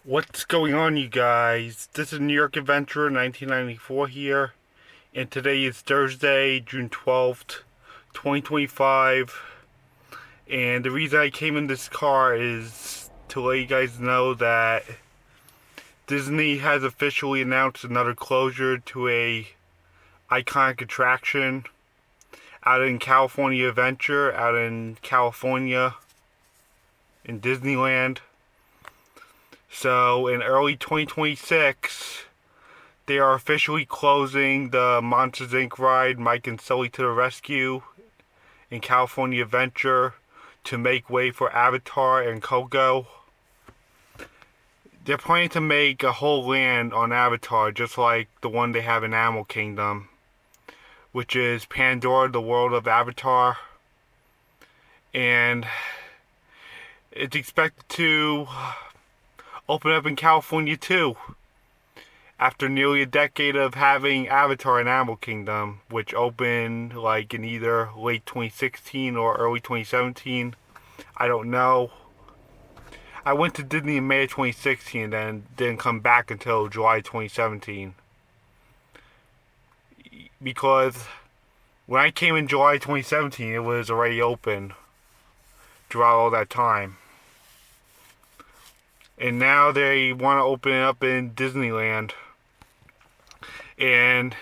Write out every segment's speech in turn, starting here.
What's going on, you guys? This is New York Adventure 1994 here, and today is Thursday, June 12th, 2025. And the reason I came in this car is to let you guys know that Disney has officially announced another closure to a iconic attraction out in California Adventure, out in California, in Disneyland. So in early 2026, they are officially closing the Monsters Inc. ride, Mike and Sulley to the Rescue, in California Adventure to make way for Avatar and Coco. They're planning to make a whole land on Avatar, just like the one they have in Animal Kingdom, which is Pandora, the world of Avatar. And it's expected to open up in California too, after nearly a decade of having Avatar in Animal Kingdom, which opened like in either late 2016 or early 2017. I don't know. I went to Disney in May of 2016 and then didn't come back until July 2017. Because when I came in July 2017, it was already open throughout all that time. And now they want to open it up in Disneyland. And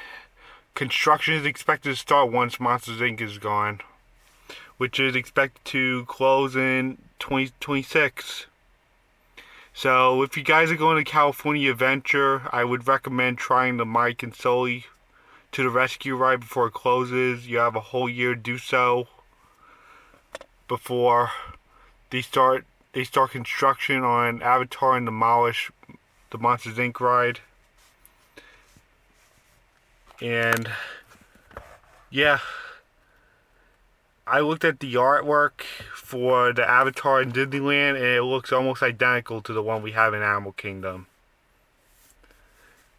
construction is expected to start once Monsters Inc. is gone, which is expected to close in 2026. So if you guys are going to California Adventure, I would recommend trying the Mike and Sulley to the Rescue ride before it closes. You have a whole year to do so before they start construction on Avatar and demolish the Monsters Inc. ride. And yeah, I looked at the artwork for the Avatar in Disneyland, and it looks almost identical to the one we have in Animal Kingdom.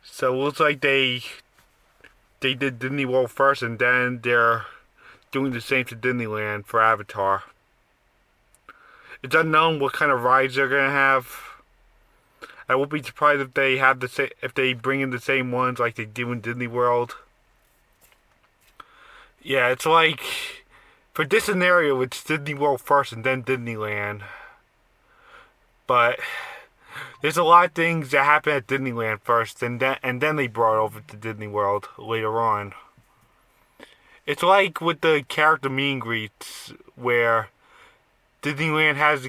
So it looks like they did Disney World first, and then they're doing the same to Disneyland for Avatar. It's unknown what kind of rides they're gonna have. I won't be surprised if they have if they bring in the same ones like they do in Disney World. Yeah, it's like for this scenario, it's Disney World first and then Disneyland. But there's a lot of things that happen at Disneyland first, and then they brought it over to Disney World later on. It's like with the character meet and greets, where Disneyland has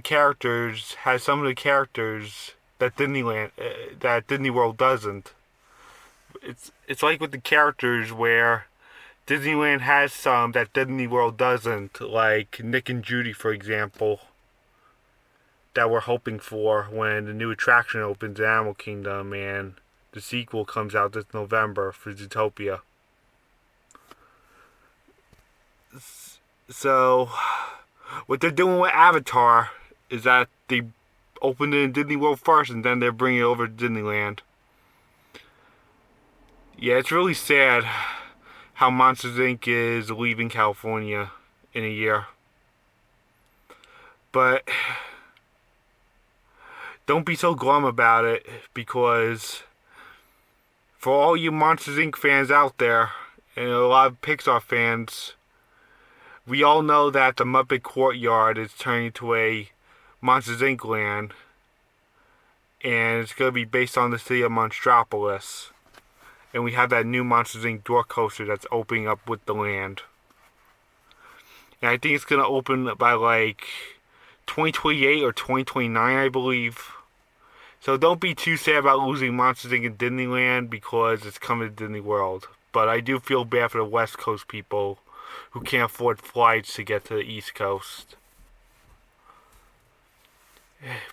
some of the characters that that Disney World doesn't. It's like with the characters where Disneyland has some that Disney World doesn't, like Nick and Judy, for example, that we're hoping for when the new attraction opens in Animal Kingdom and the sequel comes out this November for Zootopia. So what they're doing with Avatar is that they opened it in Disney World first, and then they're bringing it over to Disneyland. Yeah, it's really sad how Monsters Inc. is leaving California in a year. But don't be so glum about it, because for all you Monsters Inc. fans out there, and a lot of Pixar fans, we all know that the Muppet Courtyard is turning into a Monsters Inc. land, and it's going to be based on the city of Monstropolis. And we have that new Monsters Inc. door coaster that's opening up with the land. And I think it's going to open by like 2028 or 2029, I believe. So don't be too sad about losing Monsters Inc. in Disneyland, because it's coming to Disney World. But I do feel bad for the West Coast people who can't afford flights to get to the East Coast.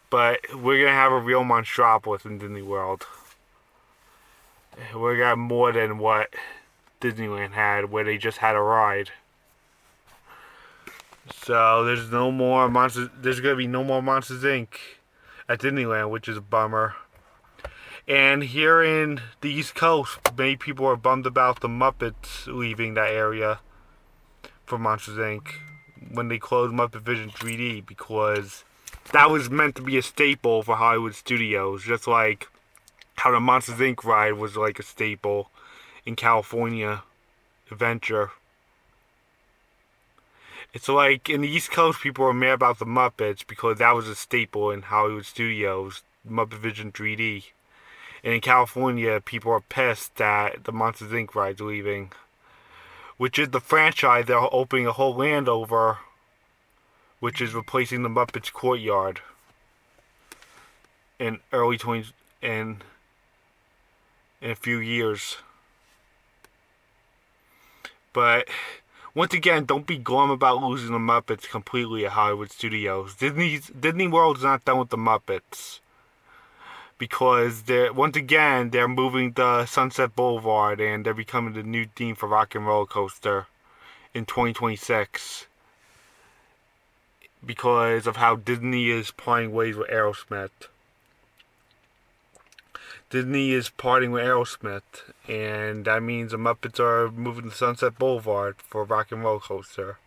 But we're going to have a real Monstropolis in Disney World. We're going to have more than what Disneyland had, where they just had a ride. So there's going to be no more Monsters Inc. at Disneyland, which is a bummer. And here in the East Coast, many people are bummed about the Muppets leaving that area for Monsters Inc. when they closed Muppet Vision 3D, because that was meant to be a staple for Hollywood studios, just like how the Monsters Inc. ride was like a staple in California Adventure. It's like in the East Coast, people were mad about the Muppets because that was a staple in Hollywood studios, Muppet Vision 3D. And in California, people are pissed that the Monsters Inc. ride's leaving, which is the franchise they're opening a whole land over, which is replacing the Muppets Courtyard in early 20 in a few years. But once again, don't be glum about losing the Muppets completely at Hollywood Studios. Disney World's not done with the Muppets, because once again they're moving to Sunset Boulevard and they're becoming the new theme for Rock and Roller Coaster in 2026 because of how Disney is parting ways with Aerosmith. Disney is parting with Aerosmith, and that means the Muppets are moving to Sunset Boulevard for Rock and Roller Coaster.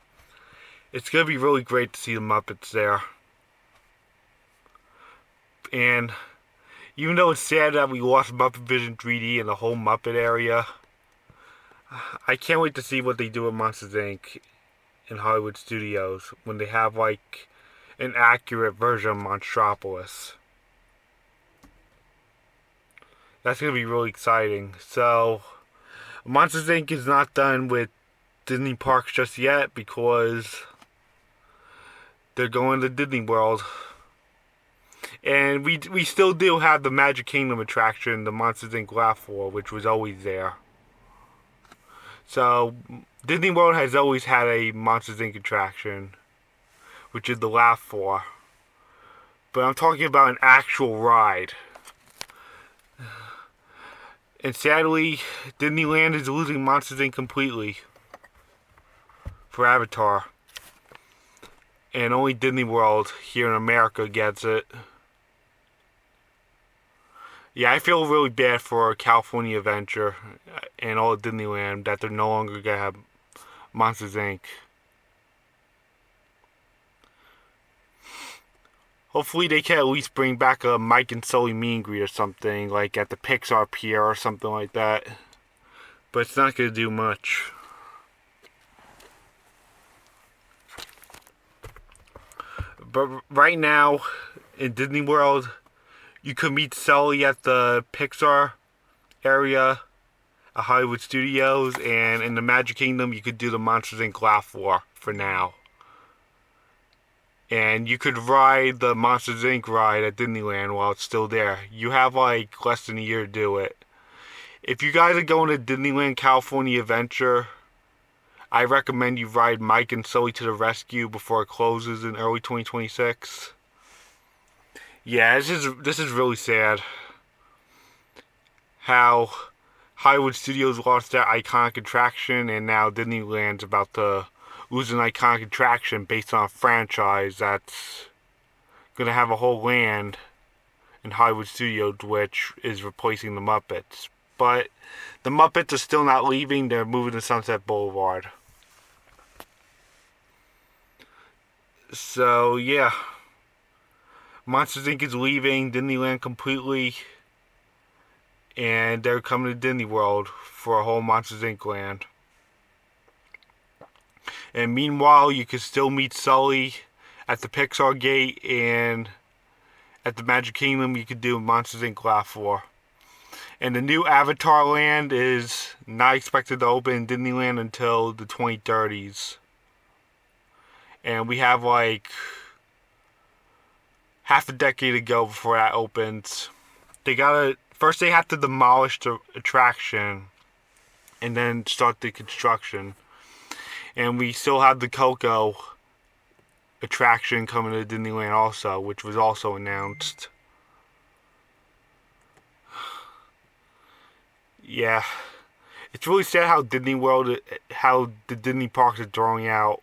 It's going to be really great to see the Muppets there. And even though it's sad that we lost Muppet Vision 3D and the whole Muppet area, I can't wait to see what they do with Monsters Inc. in Hollywood Studios when they have like an accurate version of Monstropolis. That's going to be really exciting. So, Monsters Inc. is not done with Disney parks just yet because they're going to Disney World. And we still do have the Magic Kingdom attraction, the Monsters Inc. Laugh Floor, which was always there. So, Disney World has always had a Monsters Inc. attraction, which is the Laugh Floor. But I'm talking about an actual ride. And sadly, Disneyland is losing Monsters Inc. completely for Avatar. And only Disney World here in America gets it. Yeah, I feel really bad for California Adventure and all of Disneyland that they're no longer going to have Monsters Inc. Hopefully they can at least bring back a Mike and Sulley meet and greet or something, like at the Pixar Pier or something like that. But it's not going to do much. But right now, in Disney World, you could meet Sulley at the Pixar area at Hollywood Studios, and in the Magic Kingdom, you could do the Monsters Inc. Laugh Floor for now. And you could ride the Monsters Inc. ride at Disneyland while it's still there. You have like less than a year to do it. If you guys are going to Disneyland California Adventure, I recommend you ride Mike and Sulley to the Rescue before it closes in early 2026. Yeah, this is really sad. How Hollywood Studios lost their iconic attraction, and now Disneyland's about to lose an iconic attraction based on a franchise that's going to have a whole land in Hollywood Studios, which is replacing the Muppets. But the Muppets are still not leaving. They're moving to Sunset Boulevard. So, yeah. Monsters Inc. is leaving Disneyland completely. And they're coming to Disney World for a whole Monsters Inc. land. And meanwhile, you can still meet Sulley at the Pixar Gate, and at the Magic Kingdom, you could do Monsters Inc. Laugh Floor. And the new Avatar land is not expected to open in Disneyland until the 2030s. And we have like half a decade to go before that opens. First they have to demolish the attraction and then start the construction. And we still have the Coco attraction coming to Disneyland also, which was also announced. Yeah. It's really sad how how the Disney parks are throwing out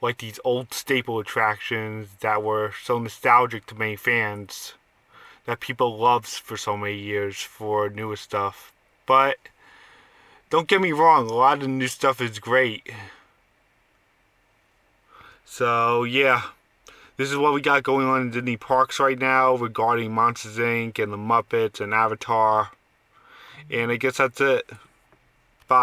like these old staple attractions that were so nostalgic to many fans that people loved for so many years for newer stuff. But don't get me wrong, a lot of the new stuff is great. So, yeah. This this is what we got going on in Disney parks right now regarding Monsters Inc. and the Muppets and Avatar. And I guess that's it.